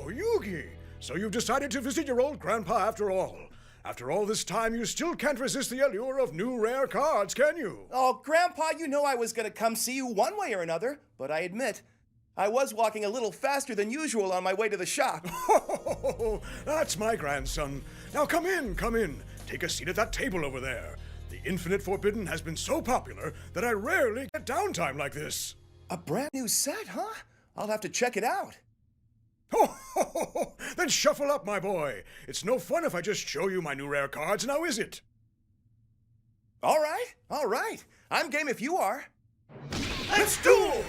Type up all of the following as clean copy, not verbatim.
Oh, Yugi! So you've decided to visit your old grandpa after all. After all this time, you still can't resist the allure of new rare cards, can you? Oh, Grandpa, you know I was gonna come see you one way or another, but I admit, I was walking a little faster than usual on my way to the shop. Oh, that's my grandson. Now come in, come in. Take a seat at that table over there. The Infinite Forbidden has been so popular that I rarely get downtime like this. A brand new set, huh? I'll have to check it out. Oh, then shuffle up, my boy. It's no fun if I just show you my new rare cards, now is it? All right. I'm game if you are. Let's duel!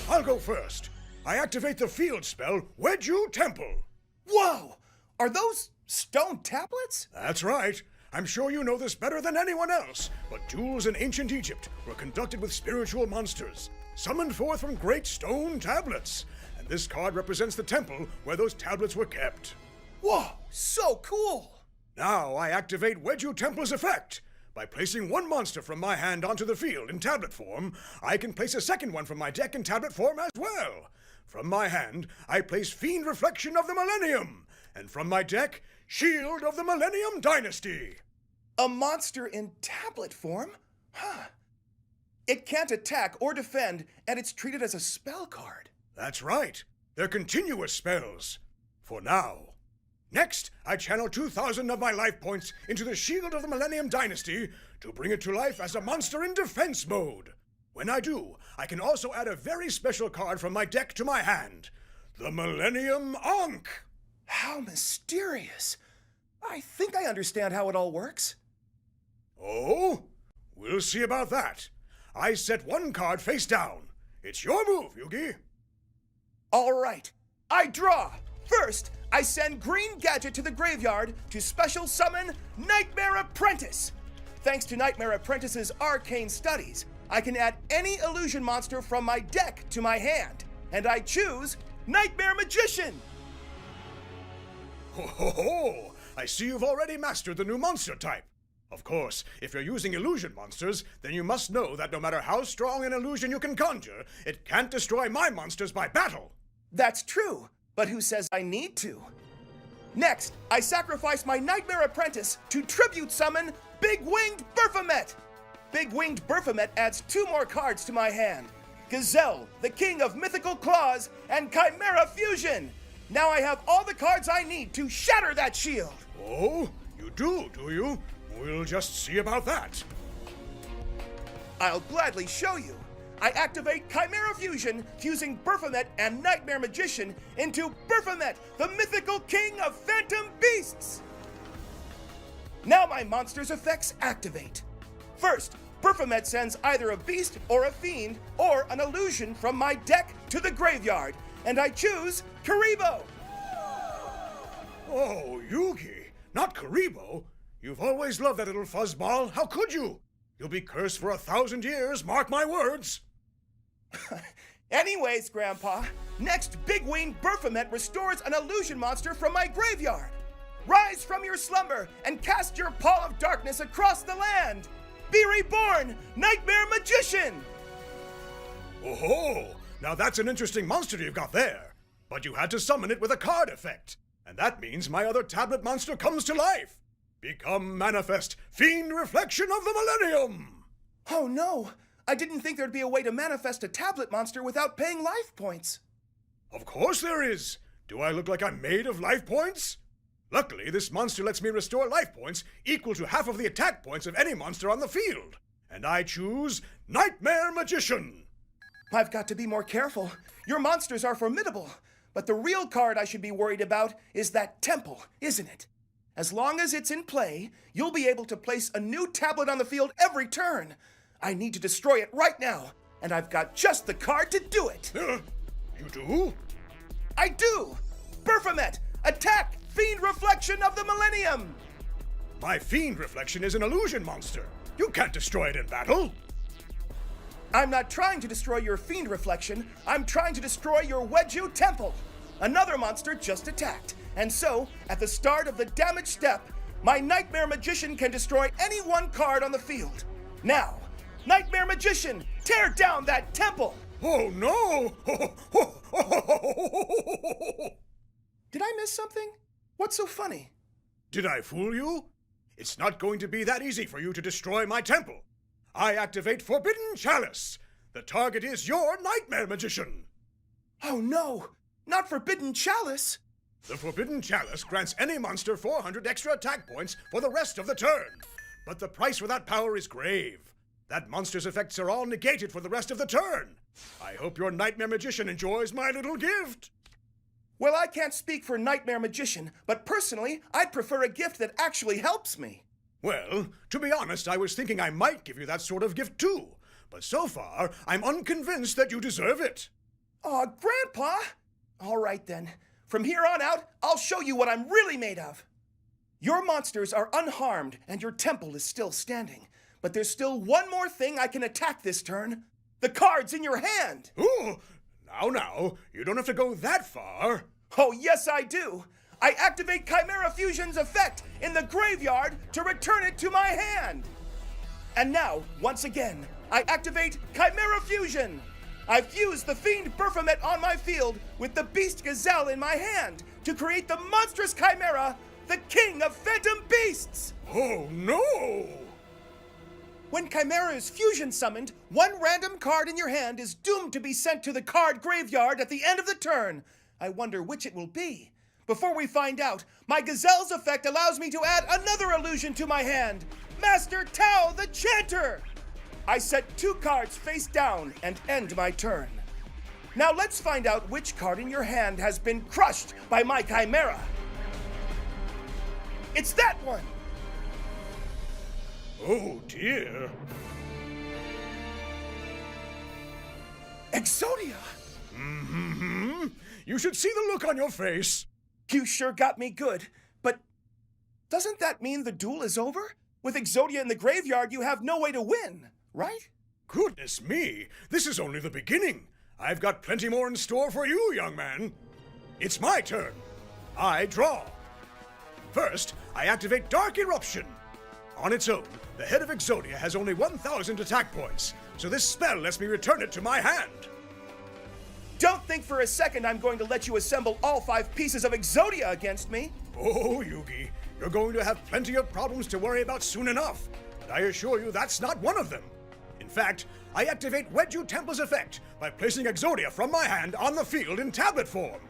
I'll go first. I activate the field spell, Wedge You Temple. Whoa! Are those stone tablets? That's right. I'm sure you know this better than anyone else, but duels in ancient Egypt were conducted with spiritual monsters, summoned forth from great stone tablets. And this card represents the temple where those tablets were kept. Whoa, so cool! Now I activate Wedge You Temple's effect. By placing one monster from my hand onto the field in tablet form, I can place a second one from my deck in tablet form as well. From my hand, I place Fiend Reflection of the Millennium, and from my deck, Shield of the Millennium Dynasty. A monster in tablet form? Huh. It can't attack or defend, and it's treated as a spell card. That's right. They're continuous spells. For now. Next, I channel 2,000 of my life points into the Shield of the Millennium Dynasty to bring it to life as a monster in defense mode. When I do, I can also add a very special card from my deck to my hand. The Millennium Ankh. How mysterious. I think I understand how it all works. Oh? We'll see about that. I set one card face down. It's your move, Yugi. All right. I draw. First, I send Green Gadget to the graveyard to special summon Nightmare Apprentice. Thanks to Nightmare Apprentice's arcane studies, I can add any illusion monster from my deck to my hand, and I choose Nightmare Magician. Ho ho ho! I see you've already mastered the new monster type. Of course, if you're using illusion monsters, then you must know that no matter how strong an illusion you can conjure, it can't destroy my monsters by battle. That's true, but who says I need to? Next, I sacrifice my Nightmare Apprentice to tribute summon Big Winged Baphomet. Big Winged Baphomet adds 2 more cards to my hand. Gazelle, the King of Mythical Claws, and Chimera Fusion. Now I have all the cards I need to shatter that shield. Oh, you do you? We'll just see about that. I'll gladly show you. I activate Chimera Fusion, fusing Baphomet and Nightmare Magician into Baphomet, the mythical king of phantom beasts. Now my monster's effects activate. First, Baphomet sends either a beast or a fiend or an illusion from my deck to the graveyard, and I choose Karibo. Oh, Yugi, not Karibo. You've always loved that little fuzzball. How could you? You'll be cursed for 1,000 years, mark my words. Anyways, Grandpa, next Big Winged Baphomet restores an illusion monster from my graveyard. Rise from your slumber and cast your pall of darkness across the land. Be reborn, Nightmare Magician! Oh-ho! Now that's an interesting monster you've got there. But you had to summon it with a card effect. And that means my other tablet monster comes to life. Become manifest, Fiend Reflection of the Millennium! Oh no! I didn't think there'd be a way to manifest a tablet monster without paying life points. Of course there is! Do I look like I'm made of life points? Luckily, this monster lets me restore life points equal to half of the attack points of any monster on the field. And I choose Nightmare Magician! I've got to be more careful. Your monsters are formidable. But the real card I should be worried about is that temple, isn't it? As long as it's in play, you'll be able to place a new tablet on the field every turn. I need to destroy it right now, and I've got just the card to do it. You do? I do! Baphomet, attack Fiend Reflection of the Millennium! My Fiend Reflection is an illusion monster. You can't destroy it in battle. I'm not trying to destroy your Fiend Reflection. I'm trying to destroy your Wedge You Temple. Another monster just attacked. And so, at the start of the damage step, my Nightmare Magician can destroy any one card on the field. Now, Nightmare Magician, tear down that temple! Oh no! Did I miss something? What's so funny? Did I fool you? It's not going to be that easy for you to destroy my temple. I activate Forbidden Chalice. The target is your Nightmare Magician. Oh no! Not Forbidden Chalice! The Forbidden Chalice grants any monster 400 extra attack points for the rest of the turn. But the price for that power is grave. That monster's effects are all negated for the rest of the turn. I hope your Nightmare Magician enjoys my little gift. Well, I can't speak for Nightmare Magician, but personally, I'd prefer a gift that actually helps me. Well, to be honest, I was thinking I might give you that sort of gift too. But so far, I'm unconvinced that you deserve it. Aw, Grandpa! All right then. From here on out, I'll show you what I'm really made of. Your monsters are unharmed, and your temple is still standing. But there's still one more thing I can attack this turn. The cards in your hand! Ooh, now, you don't have to go that far. Oh, yes I do! I activate Chimera Fusion's effect in the graveyard to return it to my hand! And now, once again, I activate Chimera Fusion! I fuse the Fiend Baphomet on my field with the Beast Gazelle in my hand to create the monstrous Chimera, the King of Phantom Beasts! Oh no! When Chimera is fusion summoned, one random card in your hand is doomed to be sent to the card graveyard at the end of the turn. I wonder which it will be. Before we find out, my Gazelle's effect allows me to add another illusion to my hand, Master Tao the Chanter! I set 2 cards face down and end my turn. Now let's find out which card in your hand has been crushed by my Chimera. It's that one! Oh dear. Exodia! Mm-hmm. You should see the look on your face. You sure got me good, but doesn't that mean the duel is over? With Exodia in the graveyard, you have no way to win, right? Goodness me, this is only the beginning. I've got plenty more in store for you, young man. It's my turn. I draw. First, I activate Dark Eruption. On its own, the head of Exodia has only 1,000 attack points, so this spell lets me return it to my hand. Don't think for a second I'm going to let you assemble all 5 pieces of Exodia against me. Oh, Yugi, you're going to have plenty of problems to worry about soon enough, but I assure you that's not one of them. In fact, I activate Wedju Temple's effect by placing Exodia from my hand on the field in tablet form.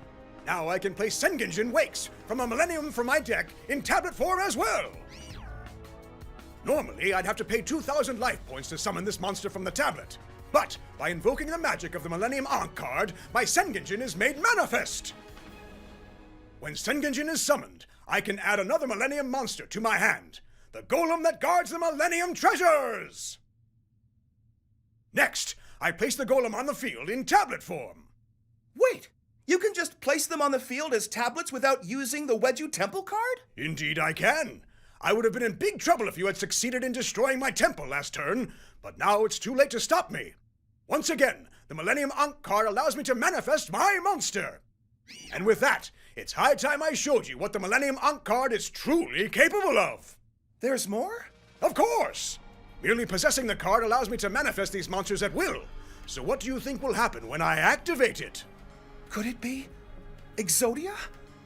Now I can place Sengenjin Wakes from a Millennium from my deck in tablet form as well. Normally, I'd have to pay 2,000 life points to summon this monster from the tablet. But by invoking the magic of the Millennium Ankh card, my Sengenjin is made manifest. When Sengenjin is summoned, I can add another Millennium monster to my hand, the golem that guards the Millennium treasures! Next, I place the golem on the field in tablet form. Wait, you can just place them on the field as tablets without using the Wedju Temple card? Indeed I can. I would have been in big trouble if you had succeeded in destroying my temple last turn, but now it's too late to stop me. Once again, the Millennium Ankh card allows me to manifest my monster. And with that, it's high time I showed you what the Millennium Ankh card is truly capable of. There's more? Of course! Merely possessing the card allows me to manifest these monsters at will. So what do you think will happen when I activate it? Could it be Exodia?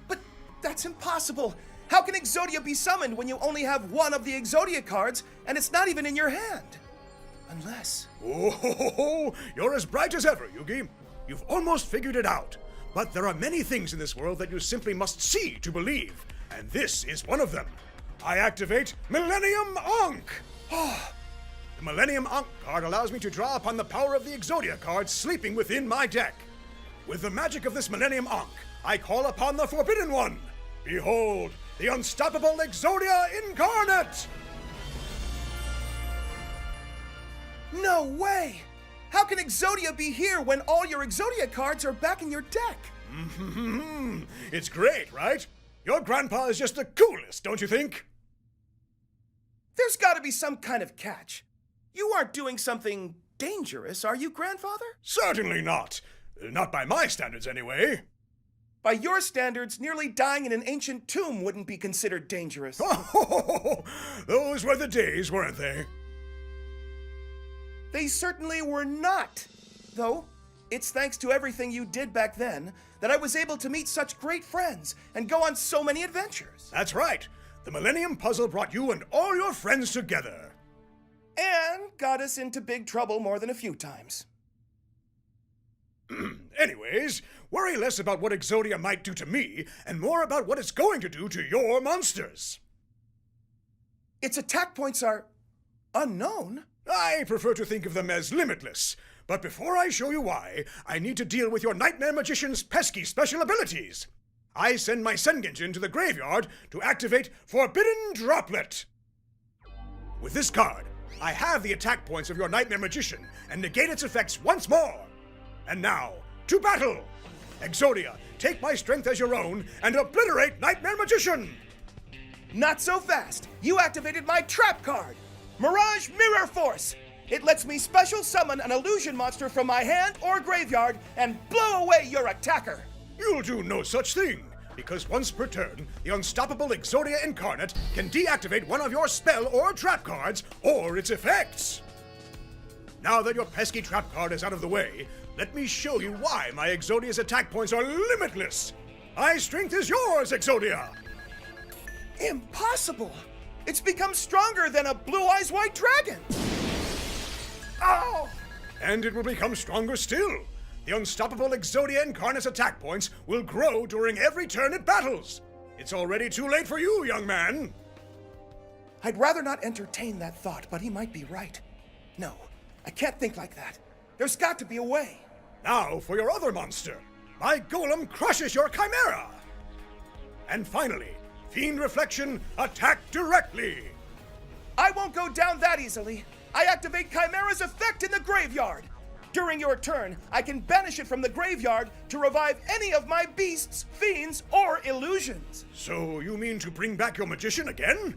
But that's impossible. How can Exodia be summoned when you only have one of the Exodia cards and it's not even in your hand? Unless... Oh, you're as bright as ever, Yugi. You've almost figured it out. But there are many things in this world that you simply must see to believe, and this is one of them. I activate Millennium Ankh! The Millennium Ankh card allows me to draw upon the power of the Exodia cards sleeping within my deck. With the magic of this Millennium Ankh, I call upon the Forbidden One. Behold, the unstoppable Exodia Incarnate! No way! How can Exodia be here when all your Exodia cards are back in your deck? It's great, right? Your grandpa is just the coolest, don't you think? There's gotta be some kind of catch. You aren't doing something dangerous, are you, Grandfather? Certainly not. Not by my standards, anyway. By your standards, nearly dying in an ancient tomb wouldn't be considered dangerous. Oh, those were the days, weren't they? They certainly were not. Though, It's thanks to everything you did back then that I was able to meet such great friends and go on so many adventures. That's right. The Millennium Puzzle brought you and all your friends together. And got us into big trouble more than a few times. Anyways, worry less about what Exodia might do to me and more about what it's going to do to your monsters. Its attack points are unknown. I prefer to think of them as limitless. But before I show you why, I need to deal with your Nightmare Magician's pesky special abilities. I send my Sengenjin to the graveyard to activate Forbidden Droplet. With this card, I have the attack points of your Nightmare Magician and negate its effects once more. And now, to battle! Exodia, take my strength as your own and obliterate Nightmare Magician! Not so fast! You activated my trap card! Mirage Mirror Force! It lets me special summon an illusion monster from my hand or graveyard and blow away your attacker! You'll do no such thing, because once per turn, the unstoppable Exodia Incarnate can deactivate one of your spell or trap cards or its effects. Now that your pesky trap card is out of the way, let me show you why my Exodia's attack points are limitless. My strength is yours, Exodia! Impossible! It's become stronger than a Blue Eyes White Dragon! Ow! And it will become stronger still. The unstoppable Exodia Incarnate's attack points will grow during every turn it battles. It's already too late for you, young man. I'd rather not entertain that thought, but he might be right. No, I can't think like that. There's got to be a way. Now for your other monster. My golem crushes your Chimera. And finally, Fiend Reflection, attack directly. I won't go down that easily. I activate Chimera's effect in the graveyard. During your turn, I can banish it from the graveyard to revive any of my beasts, fiends, or illusions. So you mean to bring back your magician again?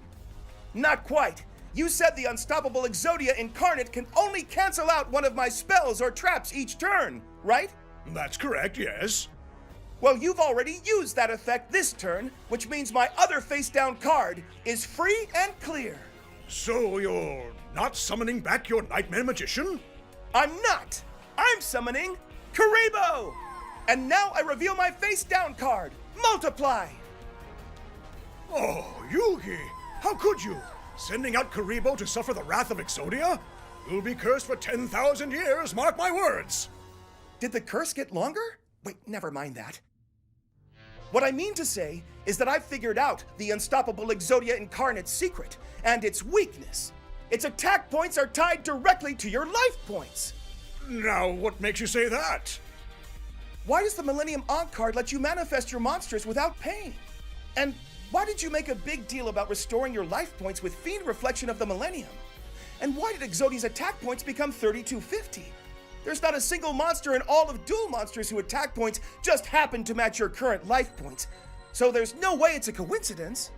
Not quite. You said the unstoppable Exodia Incarnate can only cancel out one of my spells or traps each turn, right? That's correct, yes. Well, you've already used that effect this turn, which means my other face-down card is free and clear. So you're not summoning back your Nightmare Magician? I'm not! I'm summoning Karibo! And now I reveal my face-down card, Multiply! Oh, Yugi! How could you? Sending out Karibo to suffer the wrath of Exodia? You'll be cursed for 10,000 years, mark my words! Did the curse get longer? Wait, never mind that. What I mean to say is that I've figured out the unstoppable Exodia Incarnate's secret and its weakness. Its attack points are tied directly to your life points. Now, what makes you say that? Why does the Millennium Ankh card let you manifest your monsters without pain? And why did you make a big deal about restoring your life points with Fiend Reflection of the Millennium? And why did Exodia's attack points become 3250? There's not a single monster in all of Duel Monsters whose attack points just happen to match your current life points. So there's no way it's a coincidence.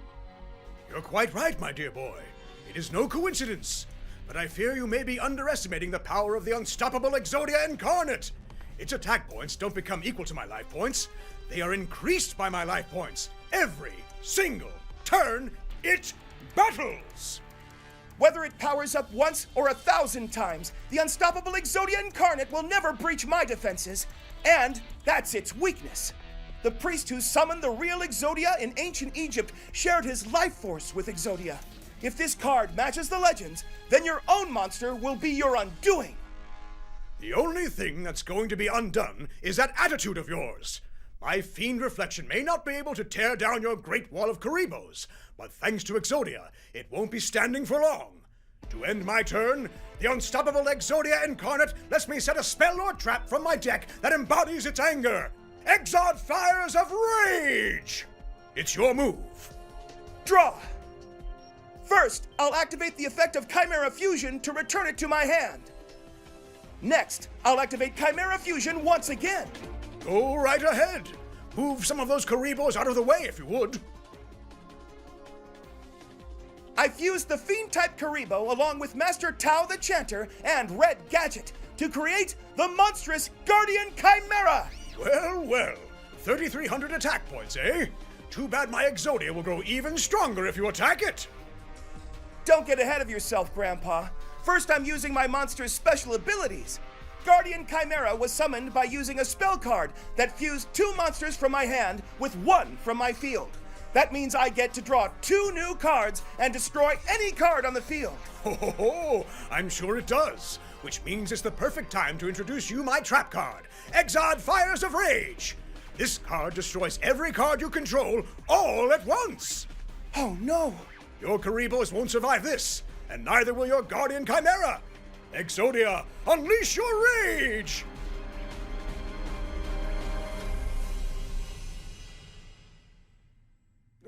You're quite right, my dear boy. It is no coincidence. But I fear you may be underestimating the power of the unstoppable Exodia Incarnate. Its attack points don't become equal to my life points. They are increased by my life points every single turn it battles. Whether it powers up once or 1,000 times, the unstoppable Exodia Incarnate will never breach my defenses, and that's its weakness. The priest who summoned the real Exodia in ancient Egypt shared his life force with Exodia. If this card matches the legends, then your own monster will be your undoing. The only thing that's going to be undone is that attitude of yours. My Fiend Reflection may not be able to tear down your Great Wall of Karibos, but thanks to Exodia, it won't be standing for long. To end my turn, the unstoppable Exodia Incarnate lets me set a spell or trap from my deck that embodies its anger. Exod Fires of Rage! It's your move. Draw! First, I'll activate the effect of Chimera Fusion to return it to my hand. Next, I'll activate Chimera Fusion once again. Go right ahead. Move some of those Karibos out of the way if you would. I fused the Fiend-type Karibo along with Master Tao the Chanter and Red Gadget to create the monstrous Guardian Chimera! Well, well. 3,300 attack points, eh? Too bad my Exodia will grow even stronger if you attack it. Don't get ahead of yourself, Grandpa. First, I'm using my monster's special abilities. Guardian Chimera was summoned by using a spell card that fused 2 monsters from my hand with 1 from my field. That means I get to draw 2 new cards and destroy any card on the field. Ho ho ho! I'm sure it does. Which means it's the perfect time to introduce you my trap card, Exodia Fires of Rage. This card destroys every card you control all at once. Oh no! Your Karibos won't survive this, and neither will your Guardian Chimera. Exodia, unleash your rage!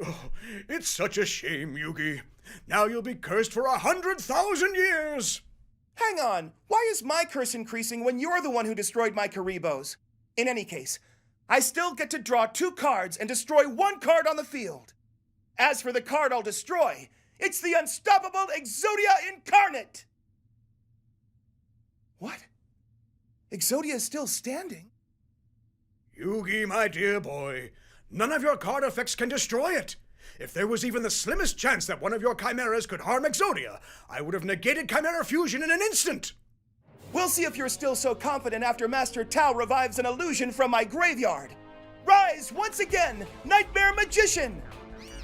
Oh, it's such a shame, Yugi. Now you'll be cursed for 100,000 years! Hang on, why is my curse increasing when you're the one who destroyed my Karibos? In any case, I still get to draw 2 cards and destroy 1 card on the field. As for the card I'll destroy, it's the unstoppable Exodia Incarnate! What? Exodia is still standing? Yugi, my dear boy, none of your card effects can destroy it. If there was even the slimmest chance that one of your chimeras could harm Exodia, I would have negated Chimera Fusion in an instant. We'll see if you're still so confident after Master Tao revives an illusion from my graveyard. Rise once again, Nightmare Magician!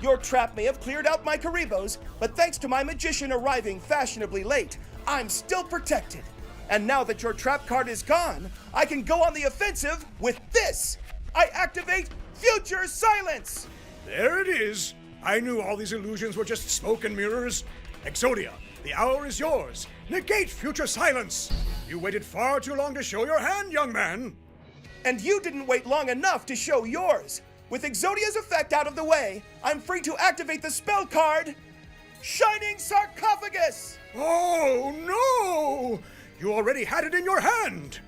Your trap may have cleared out my Karibos, but thanks to my magician arriving fashionably late, I'm still protected. And now that your trap card is gone, I can go on the offensive with this! I activate Future Silence! There it is. I knew all these illusions were just smoke and mirrors. Exodia, the hour is yours. Negate Future Silence. You waited far too long to show your hand, young man. And you didn't wait long enough to show yours. With Exodia's effect out of the way, I'm free to activate the spell card, Shining Sarcophagus! Oh, no! You already had it in your hand!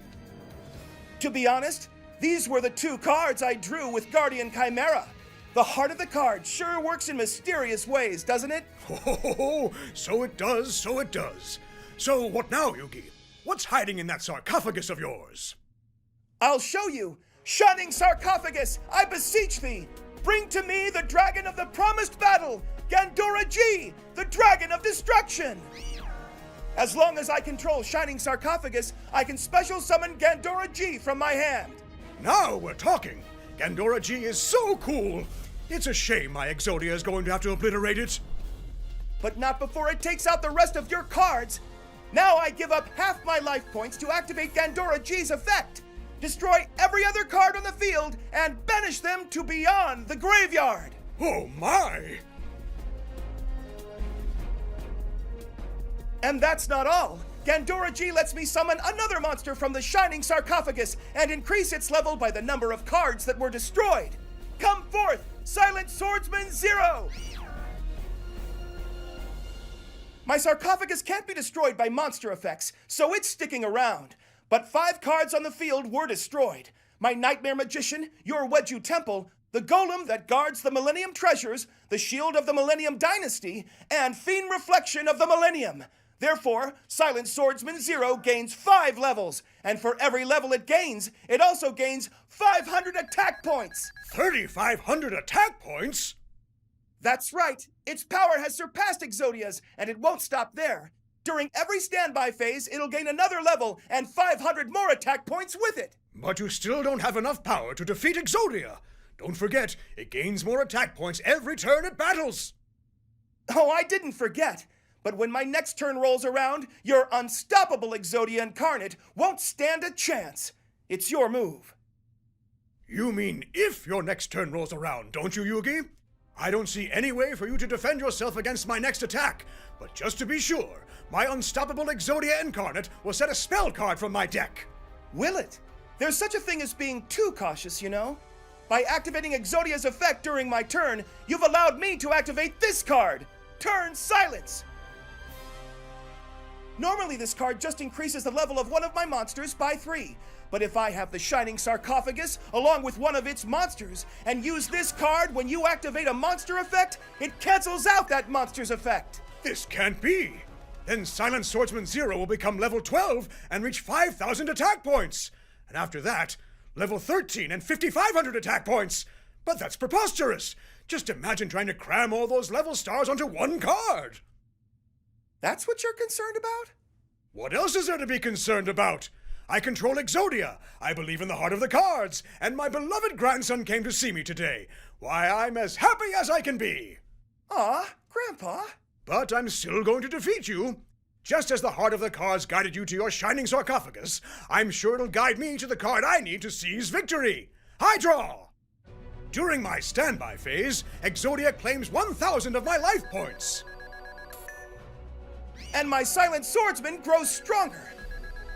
To be honest, these were the 2 cards I drew with Guardian Chimera. The heart of the card sure works in mysterious ways, doesn't it? Oh, so it does, so it does. So what now, Yugi? What's hiding in that sarcophagus of yours? I'll show you! Shining Sarcophagus, I beseech thee! Bring to me the dragon of the promised battle, Gandora G, the dragon of destruction! As long as I control Shining Sarcophagus, I can special summon Gandora G from my hand. Now we're talking! Gandora G is so cool! It's a shame my Exodia is going to have to obliterate it. But not before it takes out the rest of your cards! Now I give up half my life points to activate Gandora G's effect! Destroy every other card on the field and banish them to beyond the graveyard! Oh my! And that's not all! Gandora G lets me summon another monster from the Shining Sarcophagus and increase its level by the number of cards that were destroyed! Come forth, Silent Swordsman Zero! My sarcophagus can't be destroyed by monster effects, so it's sticking around. But 5 cards on the field were destroyed. My Nightmare Magician, your Wedju Temple, the Golem that guards the Millennium Treasures, the Shield of the Millennium Dynasty, and Fiend Reflection of the Millennium. Therefore, Silent Swordsman Zero gains 5 levels, and for every level it gains, it also gains 500 attack points! 3,500 attack points? That's right! Its power has surpassed Exodia's, and it won't stop there. During every standby phase, it'll gain another level and 500 more attack points with it! But you still don't have enough power to defeat Exodia! Don't forget, it gains more attack points every turn it battles! Oh, I didn't forget! But when my next turn rolls around, your unstoppable Exodia Incarnate won't stand a chance! It's your move. You mean if your next turn rolls around, don't you, Yugi? I don't see any way for you to defend yourself against my next attack, but just to be sure, my unstoppable Exodia Incarnate will set a spell card from my deck. Will it? There's such a thing as being too cautious, you know? By activating Exodia's effect during my turn, you've allowed me to activate this card, Turn Silence! Normally this card just increases the level of one of my monsters by 3, but if I have the Shining Sarcophagus along with one of its monsters, and use this card when you activate a monster effect, it cancels out that monster's effect! This can't be! Then Silent Swordsman Zero will become level 12 and reach 5,000 attack points! And after that, level 13 and 5,500 attack points! But that's preposterous! Just imagine trying to cram all those level stars onto one card! That's what you're concerned about? What else is there to be concerned about? I control Exodia. I believe in the heart of the cards. And my beloved grandson came to see me today. Why, I'm as happy as I can be. Aw, Grandpa. But I'm still going to defeat you. Just as the heart of the cards guided you to your shining sarcophagus, I'm sure it'll guide me to the card I need to seize victory. High draw! During my standby phase, Exodia claims 1,000 of my life points. And my silent swordsman grows stronger.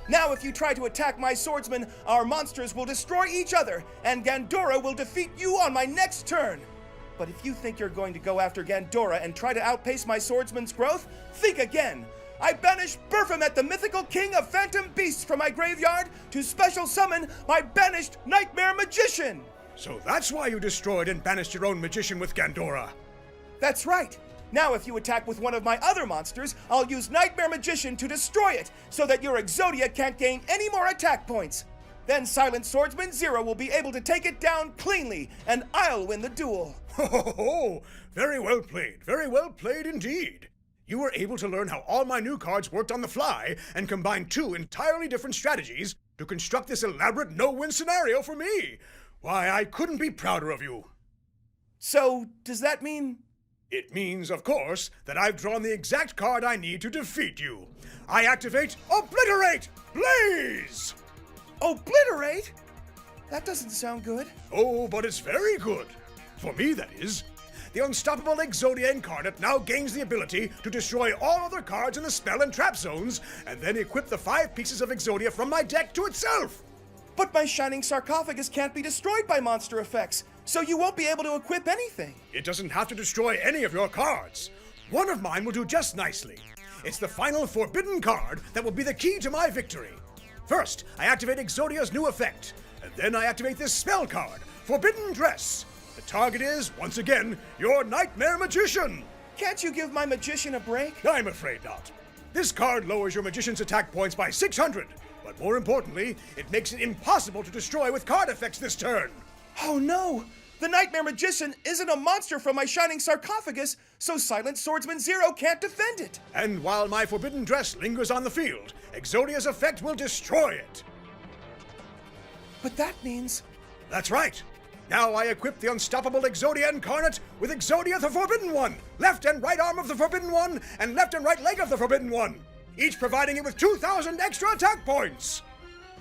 Now if you try to attack my swordsman, our monsters will destroy each other, and Gandora will defeat you on my next turn. But if you think you're going to go after Gandora and try to outpace my swordsman's growth, think again. I banish Baphomet, the mythical king of phantom beasts, from my graveyard to special summon my banished Nightmare Magician. So that's why you destroyed and banished your own magician with Gandora. That's right. Now if you attack with one of my other monsters, I'll use Nightmare Magician to destroy it, so that your Exodia can't gain any more attack points. Then Silent Swordsman Zero will be able to take it down cleanly, and I'll win the duel. Ho ho ho! Very well played indeed. You were able to learn how all my new cards worked on the fly, and combine two entirely different strategies to construct this elaborate no-win scenario for me. Why, I couldn't be prouder of you. So, does that mean... It means, of course, that I've drawn the exact card I need to defeat you. I activate Obliterate Blaze! Obliterate? That doesn't sound good. Oh, but it's very good. For me, that is. The unstoppable Exodia Incarnate now gains the ability to destroy all other cards in the spell and trap zones, and then equip the 5 pieces of Exodia from my deck to itself. But my shining sarcophagus can't be destroyed by monster effects, so you won't be able to equip anything. It doesn't have to destroy any of your cards. One of mine will do just nicely. It's the final forbidden card that will be the key to my victory. First, I activate Exodia's new effect, and then I activate this spell card, Forbidden Dress. The target is, once again, your Nightmare Magician. Can't you give my magician a break? I'm afraid not. This card lowers your magician's attack points by 600, but more importantly, it makes it impossible to destroy with card effects this turn. Oh no! The Nightmare Magician isn't a monster from my shining sarcophagus, so Silent Swordsman Zero can't defend it. And while my Forbidden Dress lingers on the field, Exodia's effect will destroy it. But that means... That's right. Now I equip the unstoppable Exodia Incarnate with Exodia the Forbidden One, left and right arm of the Forbidden One, and left and right leg of the Forbidden One, each providing it with 2,000 extra attack points.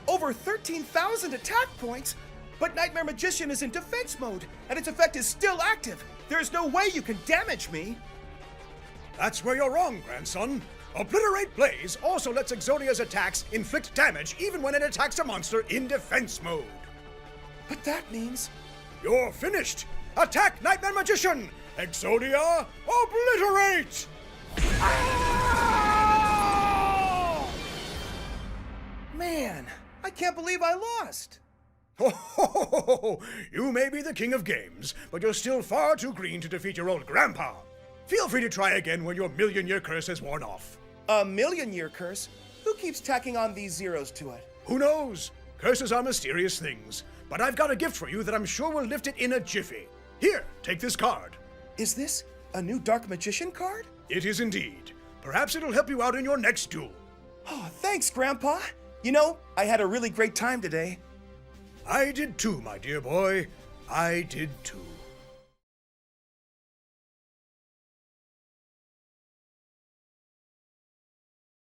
Over 13,000 attack points? But Nightmare Magician is in defense mode, and its effect is still active. There's no way you can damage me. That's where you're wrong, grandson. Obliterate Blaze also lets Exodia's attacks inflict damage even when it attacks a monster in defense mode. But that means... You're finished! Attack Nightmare Magician! Exodia, obliterate! Ah! Man, I can't believe I lost. Oh, you may be the king of games, but you're still far too green to defeat your old grandpa. Feel free to try again when your million-year curse has worn off. A million-year curse? Who keeps tacking on these zeros to it? Who knows? Curses are mysterious things. But I've got a gift for you that I'm sure will lift it in a jiffy. Here, take this card. Is this a new Dark Magician card? It is indeed. Perhaps it'll help you out in your next duel. Oh, thanks, Grandpa. You know, I had a really great time today. I did too, my dear boy. I did too.